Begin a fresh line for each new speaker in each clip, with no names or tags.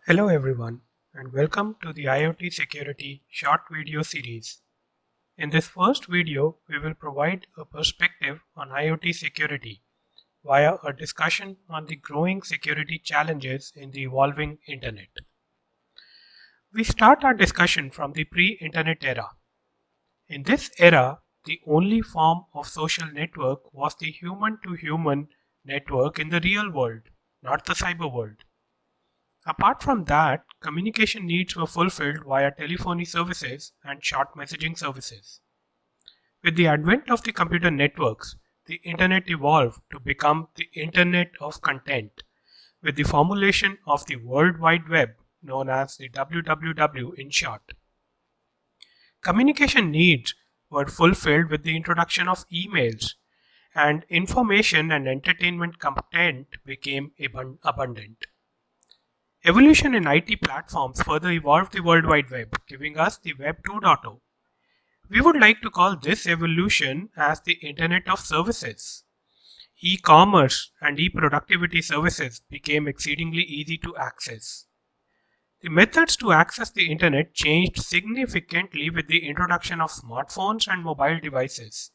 Hello everyone and welcome to the IoT Security short video series. In this first video, we will provide a perspective on IoT security via a discussion on the growing security challenges in the evolving internet. We start our discussion from the pre-internet era. In this era, the only form of social network was the human-to-human network in the real world, not the cyber world. Apart from that, communication needs were fulfilled via telephony services and short messaging services. With the advent of the computer networks, the internet evolved to become the internet of content, with the formulation of the World Wide Web, known as the WWW in short. Communication needs were fulfilled with the introduction of emails, and information and entertainment content became abundant. Evolution in IT platforms further evolved the World Wide Web, giving us the Web 2.0. We would like to call this evolution as the Internet of Services. E-commerce and e-productivity services became exceedingly easy to access. The methods to access the Internet changed significantly with the introduction of smartphones and mobile devices.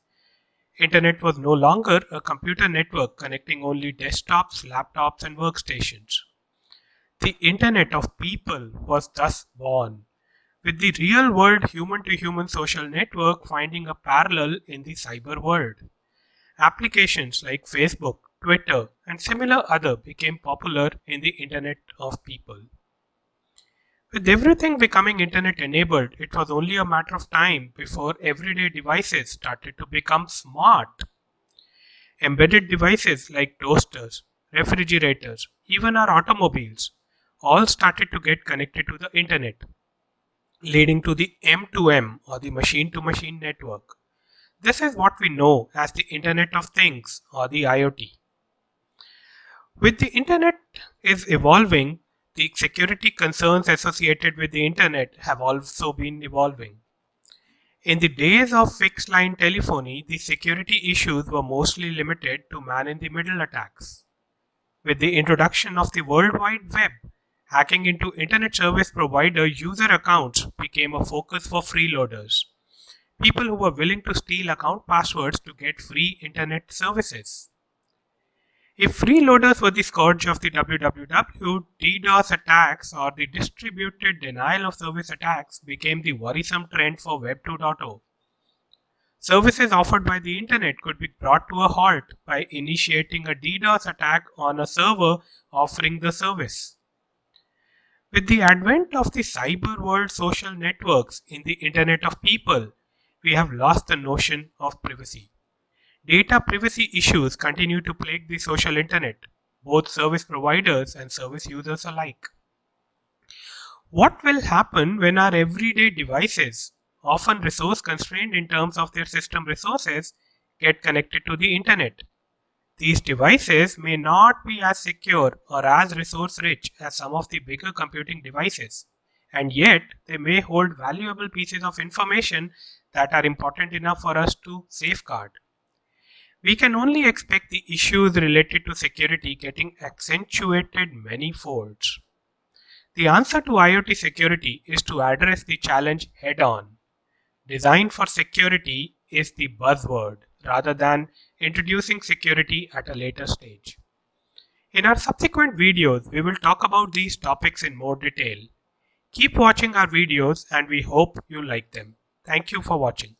Internet was no longer a computer network connecting only desktops, laptops, and workstations. The Internet of People was thus born, with the real-world human-to-human social network finding a parallel in the cyber world. Applications like Facebook, Twitter, and similar other became popular in the Internet of People. With everything becoming Internet-enabled, it was only a matter of time before everyday devices started to become smart. Embedded devices like toasters, refrigerators, even our automobiles, all started to get connected to the internet, leading to the M2M or the machine-to-machine network. This is what we know as the Internet of Things or the IoT. With the internet is evolving, the security concerns associated with the internet have also been evolving. In the days of fixed line telephony, the security issues were mostly limited to man-in-the-middle attacks. With the introduction of the World Wide Web, hacking into internet service provider user accounts became a focus for freeloaders, people who were willing to steal account passwords to get free internet services. If freeloaders were the scourge of the WWW, DDoS attacks or the distributed denial of service attacks became the worrisome trend for Web 2.0. Services offered by the internet could be brought to a halt by initiating a DDoS attack on a server offering the service. With the advent of the cyber world social networks in the Internet of People, we have lost the notion of privacy. Data privacy issues continue to plague the social internet, both service providers and service users alike. What will happen when our everyday devices, often resource constrained in terms of their system resources, get connected to the internet? These devices may not be as secure or as resource rich as some of the bigger computing devices, and yet they may hold valuable pieces of information that are important enough for us to safeguard. We can only expect the issues related to security getting accentuated many folds. The answer to IoT security is to address the challenge head on. Design for security is the buzzword, rather than introducing security at a later stage. In our subsequent videos, we will talk about these topics in more detail. Keep watching our videos and we hope you like them. Thank you for watching.